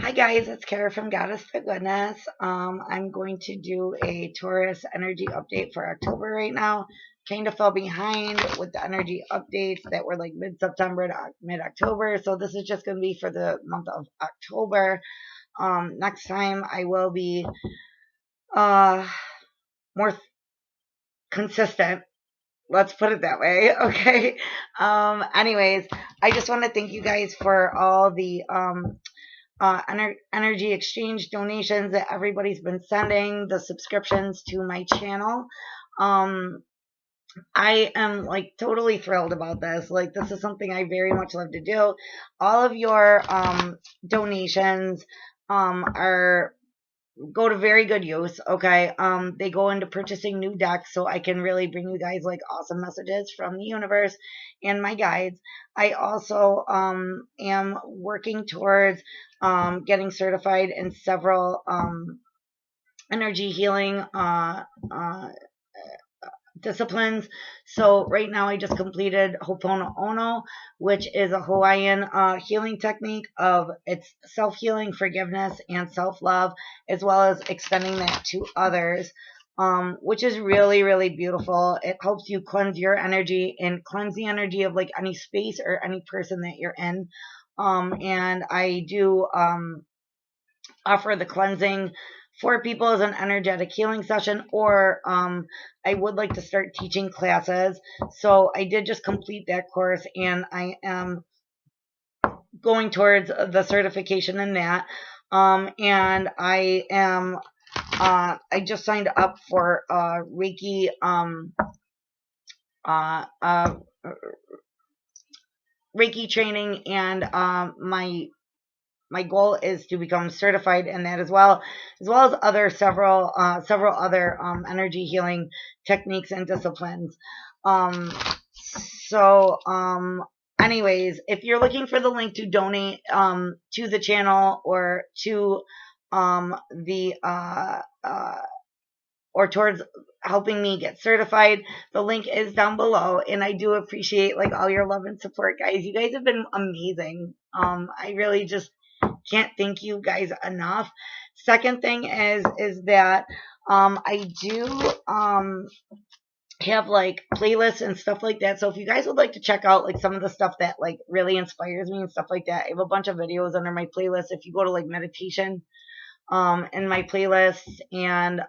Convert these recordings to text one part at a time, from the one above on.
Hi guys, it's Kara from GoddessToGoodness. I'm going to do a Taurus energy update for October right now. Kind of fell behind with the energy updates that were like mid-September to mid-October, so this is just going to be for the month of October. Next time I will be uh, more consistent. Let's put it that way, okay? Anyways, I just want to thank you guys for all the energy exchange donations that everybody's been sending, the subscriptions to my channel. Um, I am like totally thrilled about this. Like, this is something I very much love to do. All of your donations are go to very good use. Okay. They go into purchasing new decks so I can really bring you guys like awesome messages from the universe and my guides. I also am working towards getting certified in several energy healing disciplines. So right now I just completed Ho'oponopono, which is a Hawaiian healing technique of it's self-healing, forgiveness, and self-love, as well as extending that to others. Which is really, really beautiful. It helps you cleanse your energy and cleanse the energy of like any space or any person that you're in. And I do offer the cleansing for people as an energetic healing session, or I would like to start teaching classes. So I did just complete that course, and I am going towards the certification in that. And I just signed up for Reiki uh, uh, Reiki training, and my goal is to become certified in that as well as other several other energy healing techniques and disciplines. Um, so, anyways, if you're looking for the link to donate to the channel or to the or towards helping me get certified, the link is down below. And I do appreciate like all your love and support, guys. You guys have been amazing. I really just can't thank you guys enough. Second thing is that I do have like playlists and stuff like that. So if you guys would like to check out like some of the stuff that like really inspires me and stuff like that, I have a bunch of videos under my playlist. If you go to like meditation in my playlist, and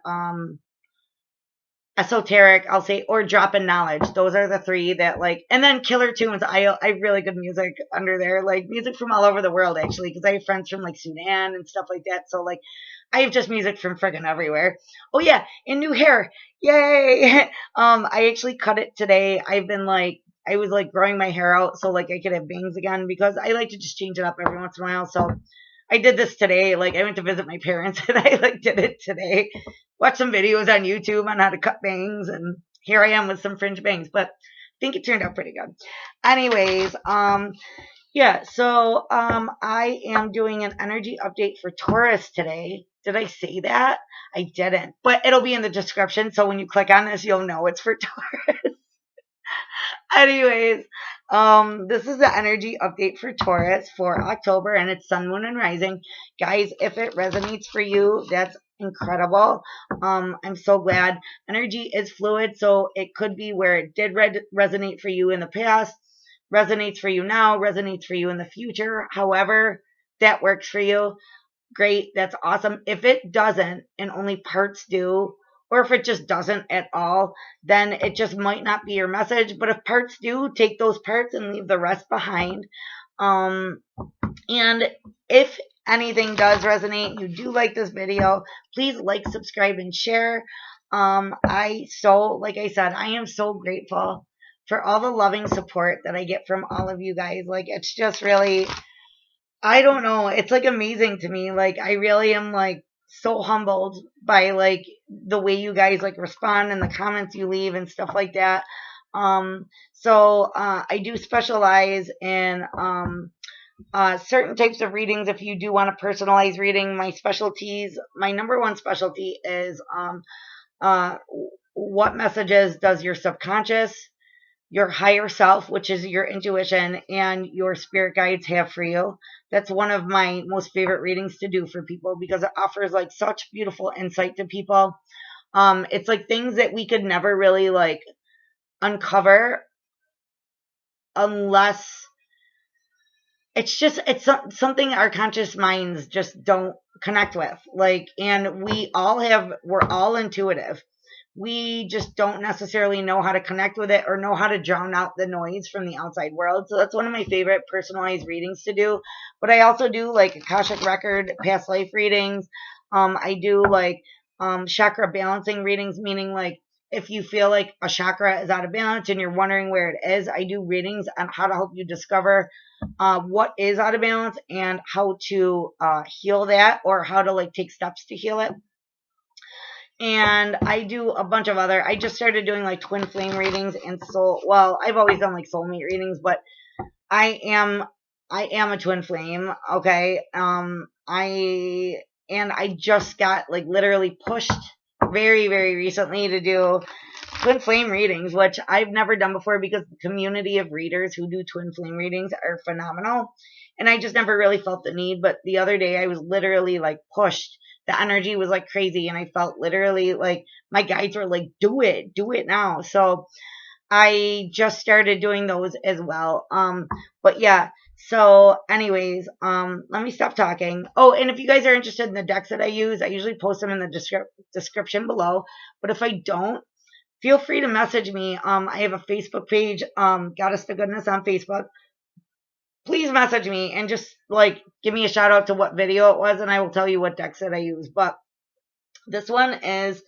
esoteric, I'll say, or drop in knowledge. Those are the three that like, and then killer tunes. I have really good music under there, like music from all over the world actually, because I have friends from like Sudan and stuff like that. So like, I have just music from friggin' everywhere. Oh yeah, and new hair, yay! I actually cut it today. I was like growing my hair out so like I could have bangs again, because I like to just change it up every once in a while. So I did this today. Like I went to visit my parents and I like did it today. Watched some videos on YouTube on how to cut bangs, and here I am with some fringe bangs. But I think it turned out pretty good. Anyways, yeah. So I am doing an energy update for Taurus today. Did I say that? I didn't, but it'll be in the description. So when you click on this, you'll know it's for Taurus. Anyways, this is the energy update for Taurus for October, and it's Sun, Moon, and Rising. Guys, if it resonates for you, that's incredible. I'm so glad. Energy is fluid, so it could be where it did resonate for you in the past, resonates for you now, resonates for you in the future. However, that works for you. Great, that's awesome. If it doesn't and only parts do, or if it just doesn't at all, then it just might not be your message. But if parts do, take those parts and leave the rest behind. Um, and if anything does resonate, you do like this video, please like, subscribe, and share. Like I said, I am so grateful for all the loving support that I get from all of you guys. Like, it's just really, I don't know. It's like amazing to me. Like I really am like so humbled by like the way you guys like respond and the comments you leave and stuff like that. So I do specialize in certain types of readings. If you do want a personalized reading, my number one specialty is uh, what messages does your subconscious your higher self, which is your intuition, and your spirit guides have for you. That's one of my most favorite readings to do for people because it offers like such beautiful insight to people. It's like things that we could never really like uncover unless it's something our conscious minds just don't connect with. Like, and we're all intuitive. We just don't necessarily know how to connect with it or know how to drown out the noise from the outside world. So that's one of my favorite personalized readings to do. But I also do like Akashic Record, past life readings. I do like chakra balancing readings, meaning like if you feel like a chakra is out of balance and you're wondering where it is, I do readings on how to help you discover what is out of balance and how to heal that, or how to like take steps to heal it. And I do a bunch of other. I just started doing like twin flame readings and soul. Well, I've always done like soulmate readings, but I am a twin flame. Okay. I just got like literally pushed very, very recently to do twin flame readings, which I've never done before because the community of readers who do twin flame readings are phenomenal. And I just never really felt the need. But the other day I was literally like pushed. The energy was like crazy, and I felt literally like my guides were like, do it now. So I just started doing those as well. But yeah. So anyways, let me stop talking. Oh, and if you guys are interested in the decks that I use, I usually post them in the description below. But if I don't, feel free to message me. I have a Facebook page, GoddessToGoodness on Facebook. Please message me and just like give me a shout out to what video it was, and I will tell you what decks that I use. But this one is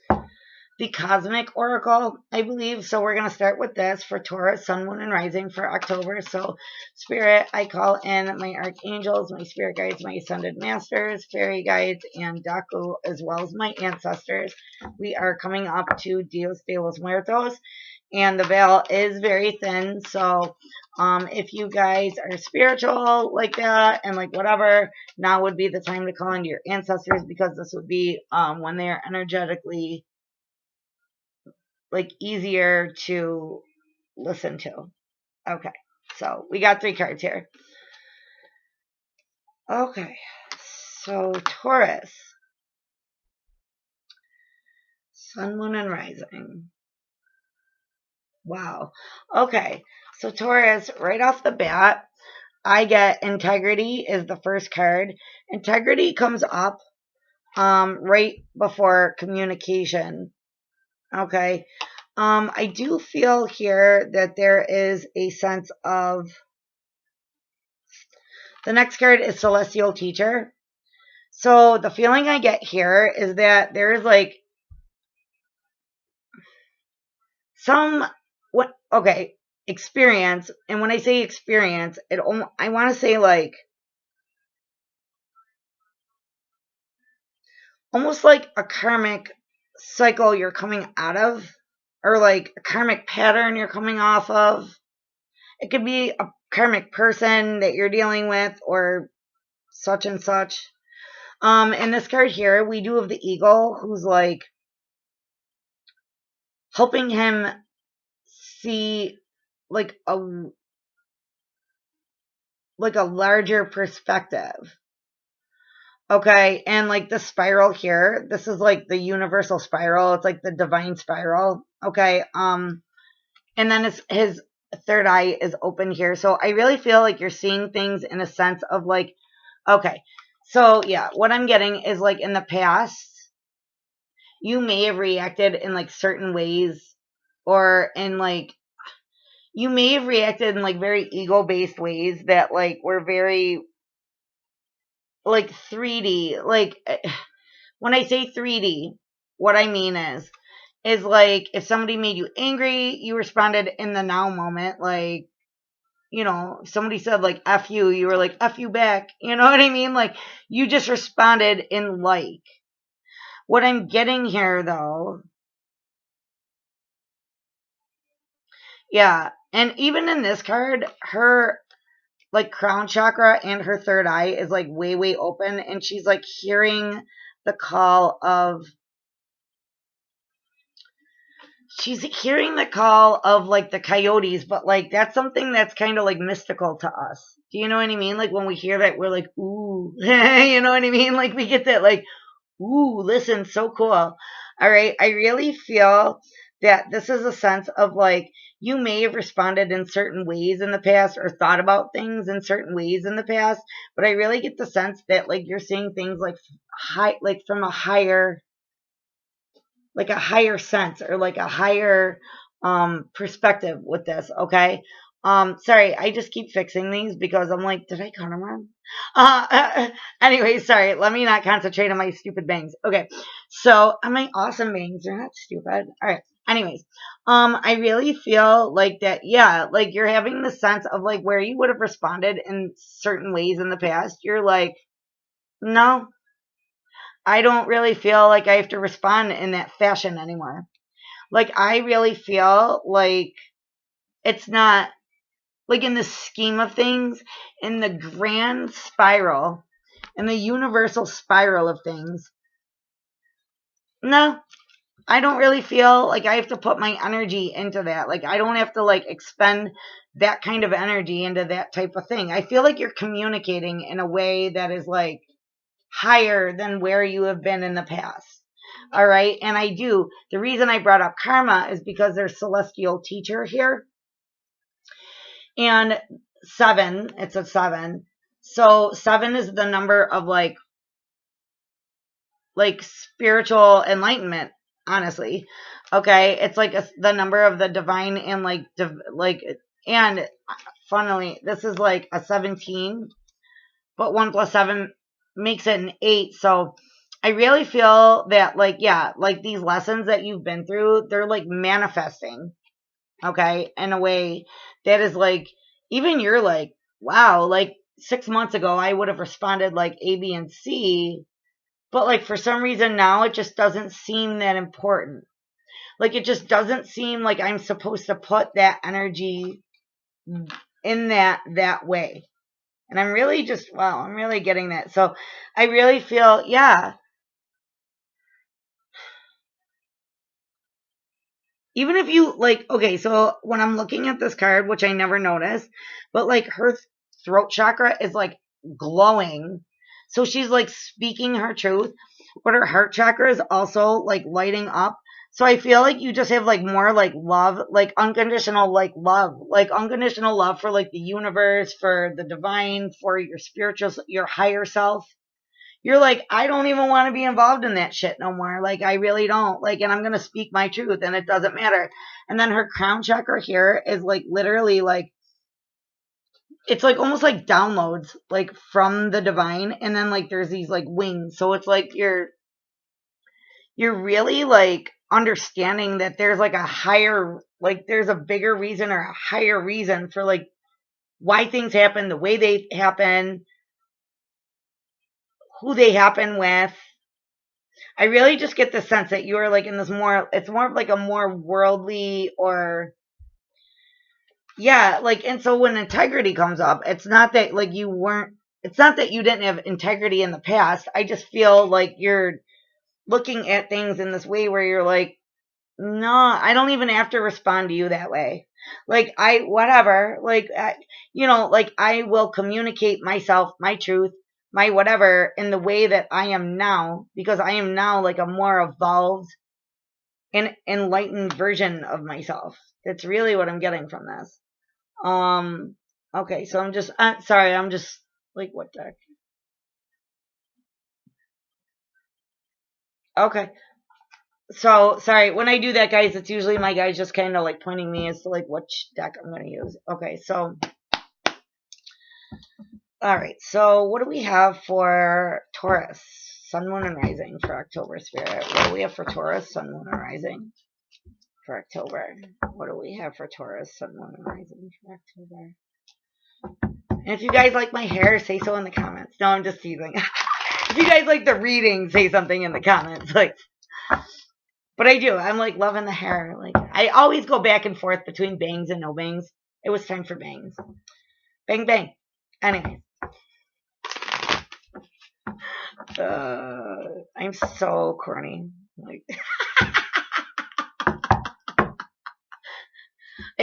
the Cosmic Oracle, I believe. So we're going to start with this for Taurus, Sun, Moon, and Rising for October. So Spirit, I call in my archangels, my spirit guides, my ascended masters, fairy guides, and Daku, as well as my ancestors. We are coming up to Dios de los Muertos, and the veil is very thin. So if you guys are spiritual like that and like whatever, now would be the time to call into your ancestors, because this would be when they are energetically like easier to listen to. Okay, so we got 3 cards here. Okay, so Taurus, Sun, Moon, and Rising. Wow. Okay, so Taurus, right off the bat, I get integrity is the first card. Integrity comes up right before communication. Okay. I do feel here that there is a sense of, the next card is Celestial Teacher. So the feeling I get here is that there is like experience. And when I say experience, I want to say like almost like a karmic cycle you're coming out of, or like a karmic pattern you're coming off of. It could be a karmic person that you're dealing with, or such and such. In this card here, we do have the eagle, who's like helping him see like a larger perspective. Okay, and like the spiral here, this is like the universal spiral. It's like the divine spiral. Okay, and then his third eye is open here. So I really feel like you're seeing things in a sense of like, okay, so yeah, what I'm getting is like in the past, you may have reacted in like certain ways, or in like, you may have reacted in like very ego-based ways that like were very like 3D. Like when I say 3D, what I mean is like if somebody made you angry, you responded in the now moment. Like, if somebody said like F you, you were like F you back. You know what I mean? Like you just responded in like. What I'm getting here though, yeah, and even in this card, her like crown chakra and her third eye is like way, way open, and she's like hearing the call of, she's hearing the call of like the coyotes, but like that's something that's kind of like mystical to us. Do you know what I mean? Like when we hear that, we're like, ooh, you know what I mean? Like we get that, like, ooh, listen, so cool. All right. I really feel that this is a sense of like you may have responded in certain ways in the past or thought about things in certain ways in the past, but I really get the sense that like you're seeing things like high, like from a higher, like a higher sense or like a higher perspective with this. Okay. Sorry, I just keep fixing these because I'm like, did I cut them wrong? Anyway, sorry, let me not concentrate on my stupid bangs. Okay, so on my awesome bangs, they're not stupid. All right. Anyways, I really feel like that, yeah, like you're having the sense of like where you would have responded in certain ways in the past. You're like, no, I don't really feel like I have to respond in that fashion anymore. Like, I really feel like it's not, like, in the scheme of things, in the grand spiral, in the universal spiral of things, no, I don't really feel like I have to put my energy into that. Like, I don't have to, like, expend that kind of energy into that type of thing. I feel like you're communicating in a way that is, like, higher than where you have been in the past. All right. And I do. The reason I brought up karma is because there's celestial teacher here. And seven, it's a seven. So seven is the number of like spiritual enlightenment, honestly. Okay. It's like the number of the divine and and funnily, this is like a 17, but 1 plus 7 makes it an 8. So I really feel that, like, yeah, like these lessons that you've been through, they're like manifesting, okay, in a way that is like, even you're like, wow, like 6 months ago, I would have responded like A, B, and C, but like for some reason now it just doesn't seem that important. Like it just doesn't seem like I'm supposed to put that energy in that way. And I'm really just, wow, I'm really getting that. So I really feel, yeah, even if you like, okay, so when I'm looking at this card, which I never noticed, but like her throat chakra is like glowing. So she's like speaking her truth, but her heart chakra is also like lighting up. So I feel like you just have like more like love, like unconditional love for like the universe, for the divine, for your spiritual, your higher self. You're like, I don't even want to be involved in that shit no more. Like, I really don't. Like, and I'm going to speak my truth and it doesn't matter. And then her crown chakra here is like literally like, it's like almost like downloads like from the divine. And then like there's these like wings. So it's like you're really like understanding that there's like a higher, like there's a bigger reason or a higher reason for like why things happen the way they happen, who they happen with. I really just get the sense that you're like in this more, it's more of like a more worldly or, yeah, like, and so when integrity comes up, it's not that like you weren't, it's not that you didn't have integrity in the past. I just feel like you're looking at things in this way where you're like, no, I don't even have to respond to you that way. Like, whatever, like, like I will communicate myself, my truth, my whatever in the way that I am now, because I am now like a more evolved and enlightened version of myself. That's really what I'm getting from this. Um, okay, so I'm just, sorry, I'm just like, what the heck? Okay. So sorry, when I do that, guys, it's usually my guys just kind of like pointing me as to like which deck I'm going to use. Okay, so all right, so what do we have for Taurus, Sun, Moon, and Rising for October, Spirit? What do we have for Taurus, Sun, Moon, and Rising for October? What do we have for Taurus, Sun, Moon, and Rising for October? And if you guys like my hair, say so in the comments. No, I'm just teasing. If you guys like the reading, say something in the comments. Like, but I do. I'm like loving the hair. Like, I always go back and forth between bangs and no bangs. It was time for bangs. Bang, bang. Anyway. I'm so corny. Like,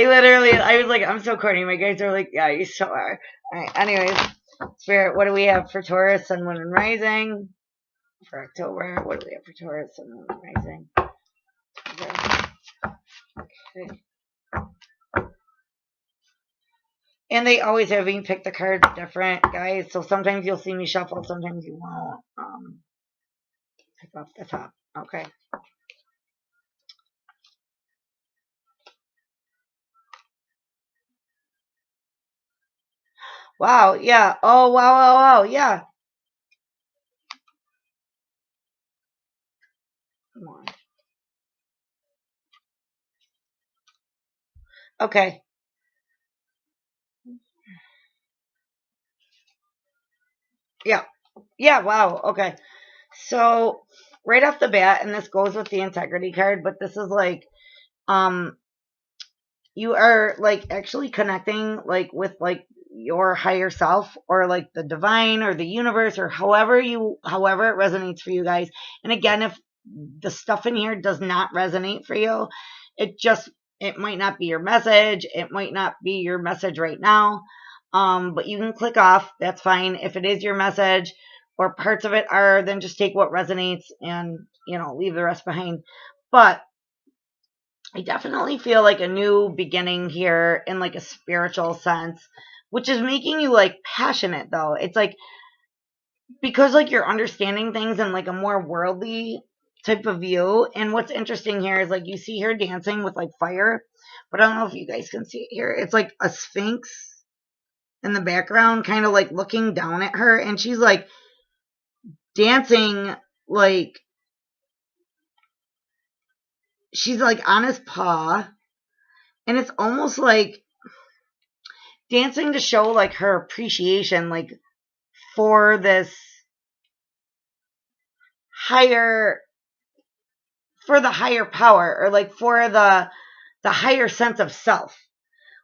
I was like, I'm so corny. My guys are like, yeah, you so are. All right. Anyways, Spirit, what do we have for Taurus, Sun, Moon, and Rising for October? What do we have for Taurus, Sun, Moon, and Rising? Okay. And they always have me pick the cards different, guys. So sometimes you'll see me shuffle, sometimes you won't. Pick off the top. Okay. Wow. Yeah. Oh, wow, wow, wow. Yeah. Come on. Okay. Yeah. Yeah. Wow. Okay. So right off the bat, and this goes with the integrity card, but this is like, um, you are like actually connecting like with like your higher self or like the divine or the universe or however it resonates for you guys. And again, if the stuff in here does not resonate for you, it just it might not be your message, it might not be your message right now. But you can click off, that's fine. If it is your message or parts of it are, then just take what resonates and leave the rest behind. But I definitely feel like a new beginning here in like a spiritual sense, which is making you like passionate though. It's like because like you're understanding things in like a more worldly type of view. And what's interesting here is like you see her dancing with like fire, but I don't know if you guys can see it here. It's like a sphinx in the background, kind of like looking down at her, and she's like dancing like she's like on his paw, and it's almost like dancing to show like her appreciation like for this higher for the higher power or like for the higher sense of self.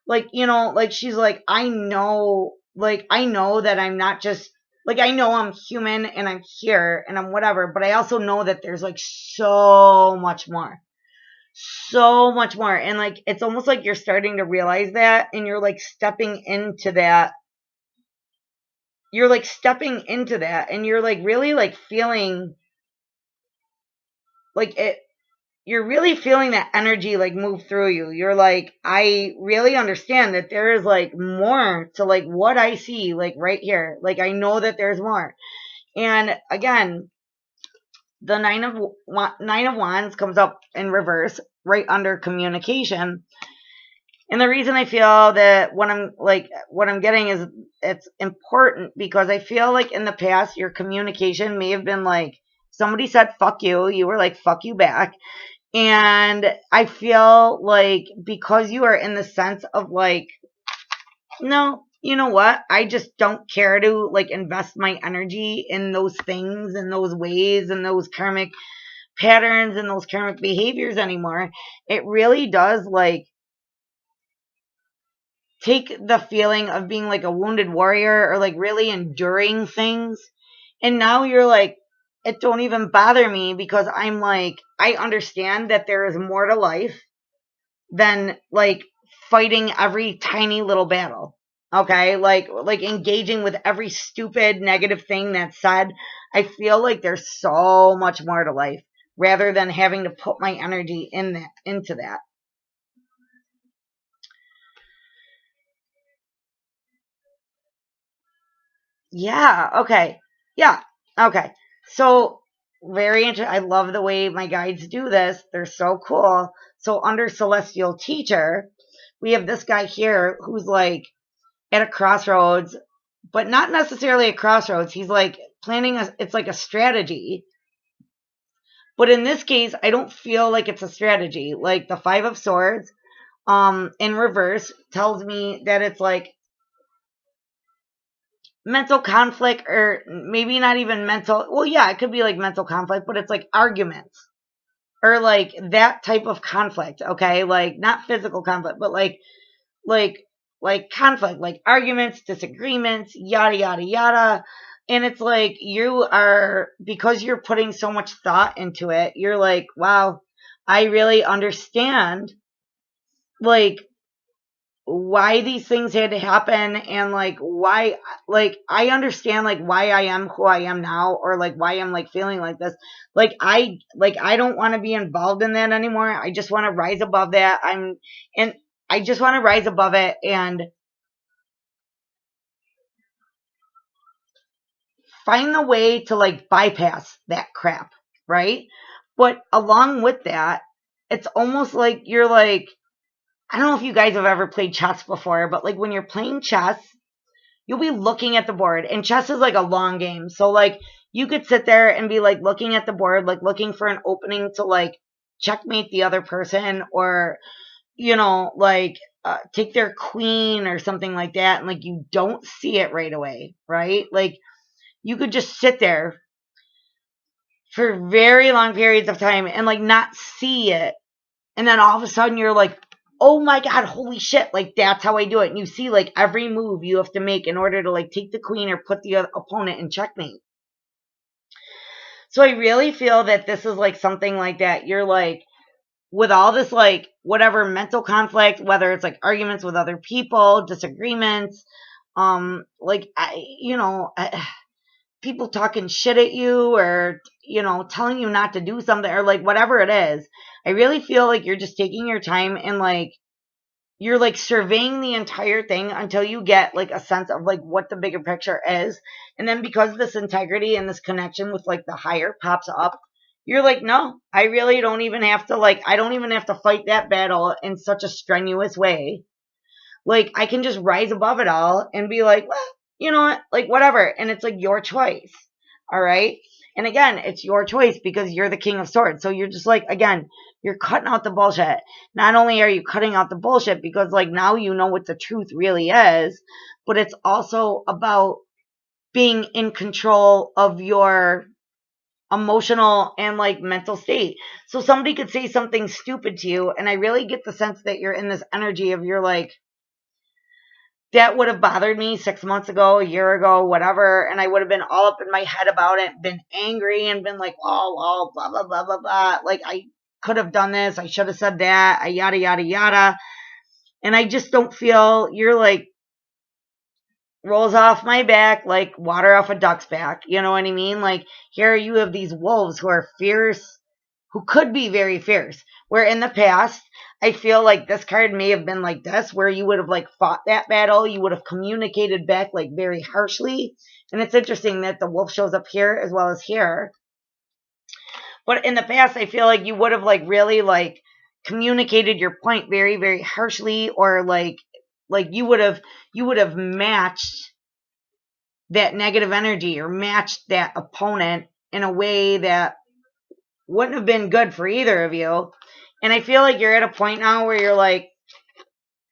Like like she's like I know that I'm not just like I know I'm human and I'm here and I'm whatever, but I also know that there's like so much more. And like it's almost like you're starting to realize that, and you're like stepping into that. You're like stepping into that, and you're like really like feeling like it. You're really feeling that energy like move through you. You're like, I really understand that there is like more to like what I see like right here. Like I know that there's more. And again, the nine of wands comes up in reverse right under communication. And the reason I feel that what I'm getting is it's important because I feel like in the past your communication may have been like somebody said fuck you were like fuck you back. And I feel like because you are in the sense of like, no, you know what? I just don't care to like invest my energy in those things and those ways and those karmic patterns and those karmic behaviors anymore. It really does like take the feeling of being like a wounded warrior or like really enduring things. And now you're like, it don't even bother me because I'm like, I understand that there is more to life than like fighting every tiny little battle. Okay, like engaging with every stupid negative thing that's said. I feel like there's so much more to life rather than having to put my energy into that. Yeah, okay. Yeah. Okay. So very interesting. I love the way my guides do this. They're so cool. So under celestial teacher, we have this guy here who's like at a crossroads, but not necessarily a crossroads. He's like planning it's like a strategy. But in this case, I don't feel like it's a strategy. Like the 5 of swords in reverse tells me that it's like mental conflict, or maybe not even mental. Well, yeah, it could be like mental conflict, but it's like arguments or like that type of conflict. Okay. Like not physical conflict, but like like conflict, like arguments, disagreements, yada yada yada. And it's like you are, because you're putting so much thought into it, you're like, wow, I really understand like why these things had to happen, and like why, like I understand like why I am who I am now, or like why I'm like feeling like this. I don't want to be involved in that anymore. I just want to rise above that. And I just want to rise above it and find the way to like bypass that crap, right? But along with that, it's almost like you're like, I don't know if you guys have ever played chess before, but like when you're playing chess, you'll be looking at the board, and chess is like a long game. So like you could sit there and be like looking at the board, like looking for an opening to like checkmate the other person, or like take their queen or something like that, and like you don't see it right away, right? Like you could just sit there for very long periods of time and like not see it, and then all of a sudden you're like, oh my god, holy shit, like that's how I do it. And you see like every move you have to make in order to like take the queen or put the opponent in checkmate. So I really feel that this is like something like that. You're like, with all this like whatever mental conflict, whether it's like arguments with other people, disagreements, like people talking shit at you, or telling you not to do something, or like whatever it is, I really feel like you're just taking your time, and like you're like surveying the entire thing until you get like a sense of like what the bigger picture is. And then because this integrity and this connection with like the higher pops up, you're like, no, I really don't even have to, like, I don't even have to fight that battle in such a strenuous way. Like I can just rise above it all and be like, well, you know what, like whatever. And it's like your choice. All right. And again, it's your choice because you're the king of swords. So you're just like, again, you're cutting out the bullshit. Not only are you cutting out the bullshit because like now you know what the truth really is, but it's also about being in control of your emotional and like mental state. So somebody could say something stupid to you, and I really get the sense that you're in this energy of, you're like, that would have bothered me 6 months ago, a year ago, whatever, and I would have been all up in my head about it, been angry, and been like, oh, blah, blah, blah, blah, blah. Like, I could have done this, I should have said that, yada, yada, yada. And I just don't feel, you're like, rolls off my back like water off a duck's back. You know what I mean? Like, here you have these wolves who are fierce, who could be very fierce. Where in the past, I feel like this card may have been like this, where you would have like fought that battle, you would have communicated back like very harshly. And it's interesting that the wolf shows up here as well as here. But in the past, I feel like you would have like really like communicated your point very, very harshly, or like you would have matched that negative energy, or matched that opponent in a way that wouldn't have been good for either of you. And I feel like you're at a point now where you're like,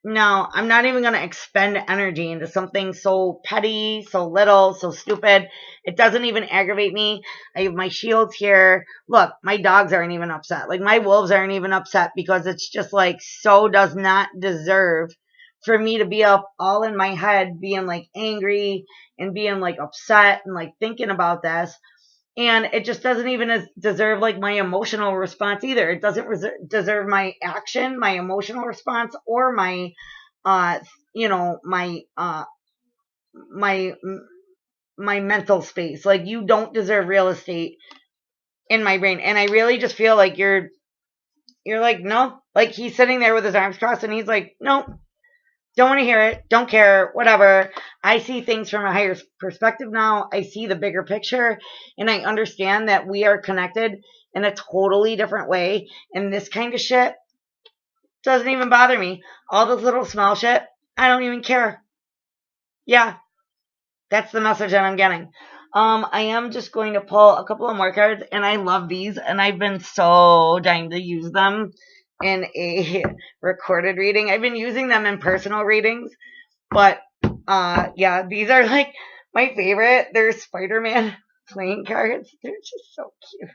no, I'm not even going to expend energy into something so petty, so little, so stupid. It doesn't even aggravate me. I have my shields here. Look, my dogs aren't even upset. Like, my wolves aren't even upset, because it's just like, so does not deserve for me to be up all in my head, being like angry and being like upset and like thinking about this. And it just doesn't even deserve like my emotional response either. It doesn't deserve my action, my emotional response, or my uh my my mental space. Like, you don't deserve real estate in my brain. And I really just feel like you're like, no. Like, he's sitting there with his arms crossed, and he's like, no, don't want to hear it, don't care, whatever. I see things from a higher perspective now. I see the bigger picture, and I understand that we are connected in a totally different way. And this kind of shit doesn't even bother me. All this little small shit, I don't even care. Yeah, that's the message that I'm getting. I am just going to pull a couple of more cards, and I love these, and I've been so dying to use them in a recorded reading. I've been using them in personal readings, but yeah, these are like my favorite. They're Spider-Man playing cards. They're just so cute.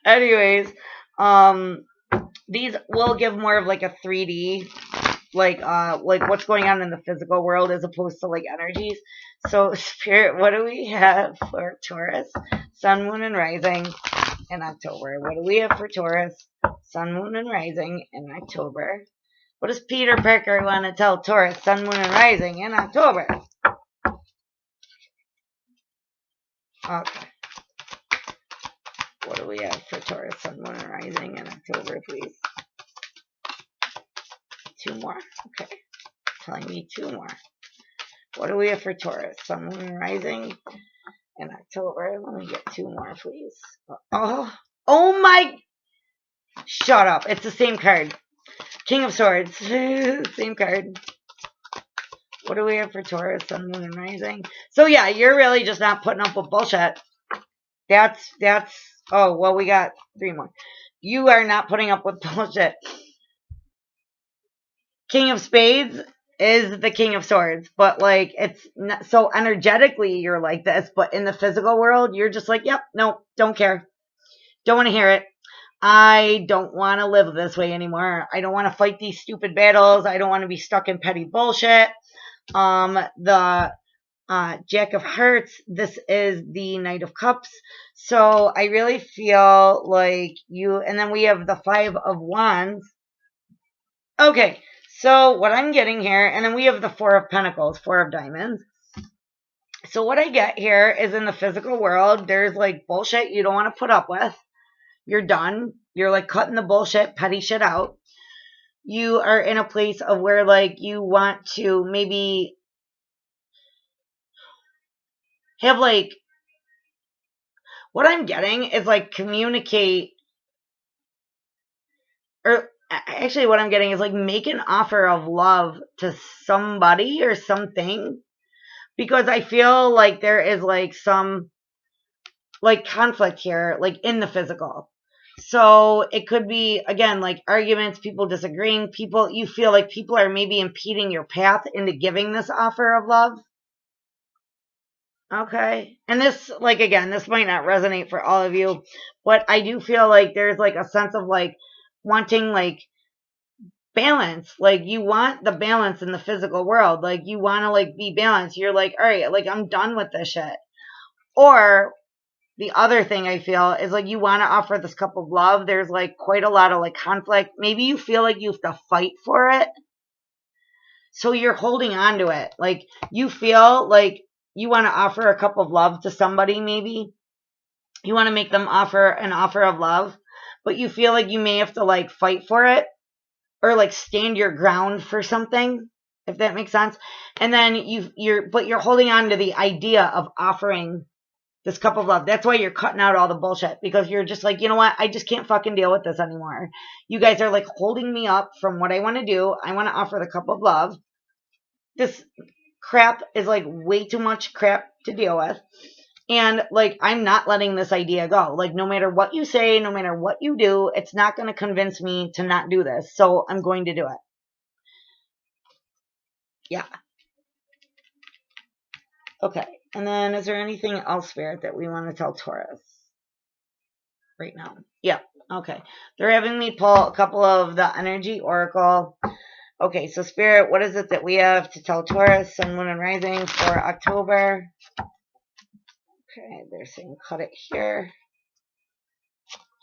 Anyways, um, these will give more of like a 3D, like what's going on in the physical world, as opposed to like energies. So, Spirit, what do we have for Taurus, Sun, Moon, and Rising in October? What do we have for Taurus, Sun, Moon, and Rising in October? What does Peter Parker want to tell Taurus, Sun, Moon, and Rising in October? Okay. What do we have for Taurus, Sun, Moon, and Rising in October, please? 2 more. Okay. Telling me 2 more. What do we have for Taurus, Sun, Moon, and Rising in October? Let me get 2 more, please. Oh my! Shut up. It's the same card. King of Swords. Same card. What do we have for Taurus, Sun, Moon, and Rising? So yeah, you're really just not putting up with bullshit. That's, oh, well, we got 3 more. You are not putting up with bullshit. King of Spades is the King of Swords, but like, it's not, so energetically you're like this, but in the physical world, you're just like, yep, no, don't care. Don't want to hear it. I don't want to live this way anymore. I don't want to fight these stupid battles. I don't want to be stuck in petty bullshit. The Jack of Hearts, this is the Knight of Cups. So I really feel like you, and then we have the 5 of Wands. Okay, so what I'm getting here, and then we have the 4 of Pentacles, 4 of Diamonds. So what I get here is in the physical world, there's like bullshit you don't want to put up with. You're done. You're like cutting the bullshit, petty shit out. You are in a place of where like you want to maybe have like, what I'm getting is like communicate, or actually what I'm getting is like make an offer of love to somebody or something, because I feel like there is like some like conflict here, like in the physical. So it could be, again, like arguments, people disagreeing, people, you feel like people are maybe impeding your path into giving this offer of love. Okay. And this, like, again, this might not resonate for all of you, but I do feel like there's like a sense of like wanting like balance. Like you want the balance in the physical world. Like you want to like be balanced. You're like, all right, like I'm done with this shit. Or the other thing I feel is like you want to offer this cup of love. There's like quite a lot of like conflict. Maybe you feel like you have to fight for it. So you're holding on to it. Like you feel like you want to offer a cup of love to somebody, maybe. You want to make them offer an offer of love, but you feel like you may have to like fight for it or like stand your ground for something, if that makes sense. And then you're holding on to the idea of offering this cup of love. That's why you're cutting out all the bullshit, because you're just like, you know what? I just can't fucking deal with this anymore. You guys are like holding me up from what I want to do. I want to offer the cup of love. This crap is like way too much crap to deal with. And like, I'm not letting this idea go. Like, no matter what you say, no matter what you do, it's not going to convince me to not do this. So I'm going to do it. Yeah. Okay. And then is there anything else, Spirit, that we want to tell Taurus right now? Yep. Okay. They're having me pull a couple of the energy oracle. Okay. So Spirit, what is it that we have to tell Taurus, Sun, Moon, and Rising for October? Okay. They're saying cut it here.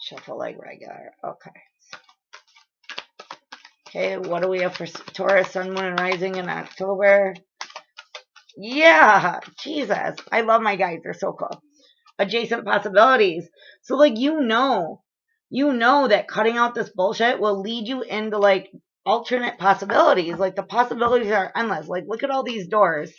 Shuffle like regular. Okay. Okay, what do we have for Taurus, Sun, Moon, and Rising in October? Yeah, Jesus. I love my guides. They're so cool. Adjacent possibilities. So, like, you know that cutting out this bullshit will lead you into, like, alternate possibilities. Like, the possibilities are endless. Like, look at all these doors.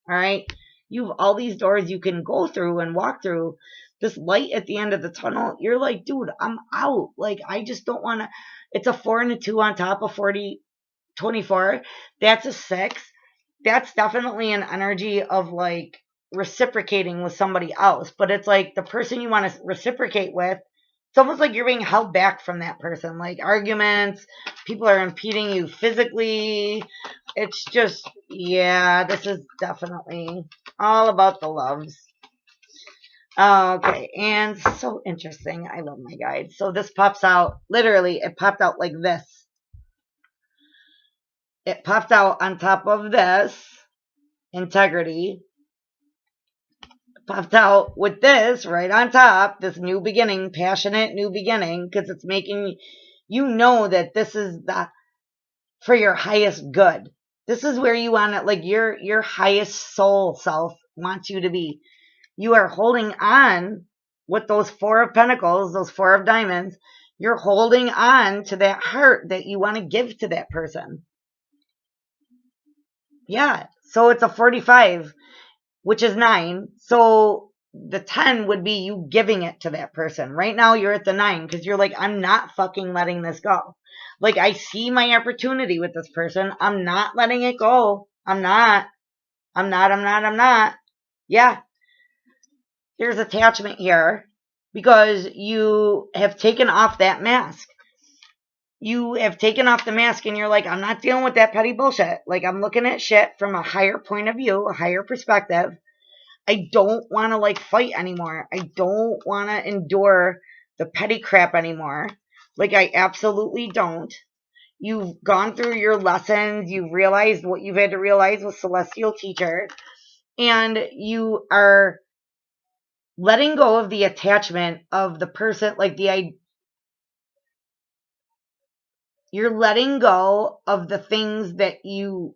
All right? You have all these doors you can go through and walk through. This light at the end of the tunnel, you're like, dude, I'm out. Like, I just don't want to. It's a 4 and a 2 on top of 24. That's a 6. That's definitely an energy of like reciprocating with somebody else. But it's like the person you want to reciprocate with, it's almost like you're being held back from that person. Like arguments, people are impeding you physically. It's just, yeah, this is definitely all about the loves. Okay, and so interesting. I love my guides. So this pops out, literally, it popped out like this. It popped out on top of this, integrity. It popped out with this right on top, this new beginning, passionate new beginning, because it's making you know that this is for your highest good. This is where you want it, like your highest soul self wants you to be. You are holding on with those Four of Pentacles, those Four of Diamonds. You're holding on to that heart that you want to give to that person. Yeah. So it's a 45, which is 9. So the 10 would be you giving it to that person. Right now you're at the 9 because you're like, I'm not fucking letting this go. Like, I see my opportunity with this person. I'm not letting it go. I'm not. Yeah. There's attachment here because you have taken off that mask. You have taken off the mask and you're like, I'm not dealing with that petty bullshit. Like, I'm looking at shit from a higher point of view, a higher perspective. I don't want to like fight anymore. I don't want to endure the petty crap anymore. Like, I absolutely don't. You've gone through your lessons. You've realized what you've had to realize with Celestial Teacher. And you are letting go of the attachment of the person, like you're letting go of the things that you,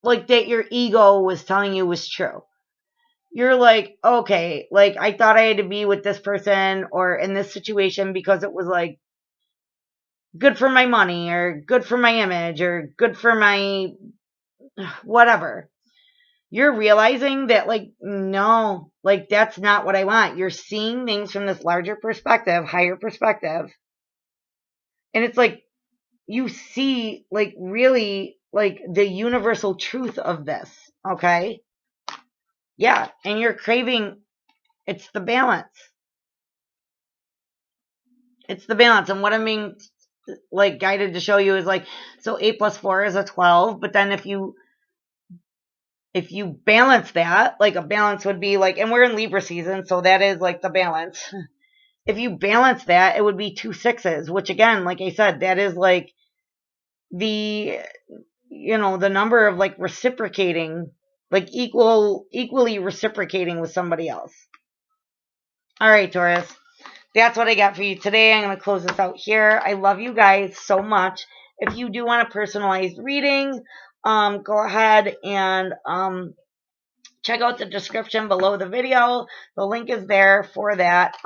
like, that your ego was telling you was true. You're like, okay, like, I thought I had to be with this person or in this situation because it was like good for my money or good for my image or good for my whatever. You're realizing that, like, no, like, that's not what I want. You're seeing things from this larger perspective, higher perspective. And it's like, you see, like, really, like, the universal truth of this, okay? Yeah, and you're craving, it's the balance. It's the balance. And what I'm being, like, guided to show you is, like, so 8 plus 4 is a 12, but then if you balance that, like, a balance would be, like, and we're in Libra season, so that is, like, the balance. If you balance that, it would be 2 6s, which, again, like I said, that is, like, the, the number of, like, reciprocating, like, equally reciprocating with somebody else. All right, Taurus, that's what I got for you today. I'm going to close this out here. I love you guys so much. If you do want a personalized reading, go ahead and check out the description below the video. The link is there for that.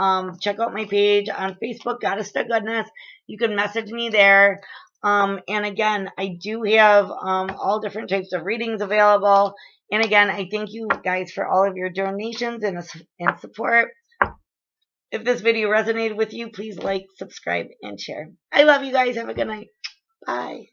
Check out my page on Facebook, GoddessToGoodness. You can message me there. And again, I do have all different types of readings available. And again, I thank you guys for all of your donations and support. If this video resonated with you, please like, subscribe, and share. I love you guys. Have a good night. Bye.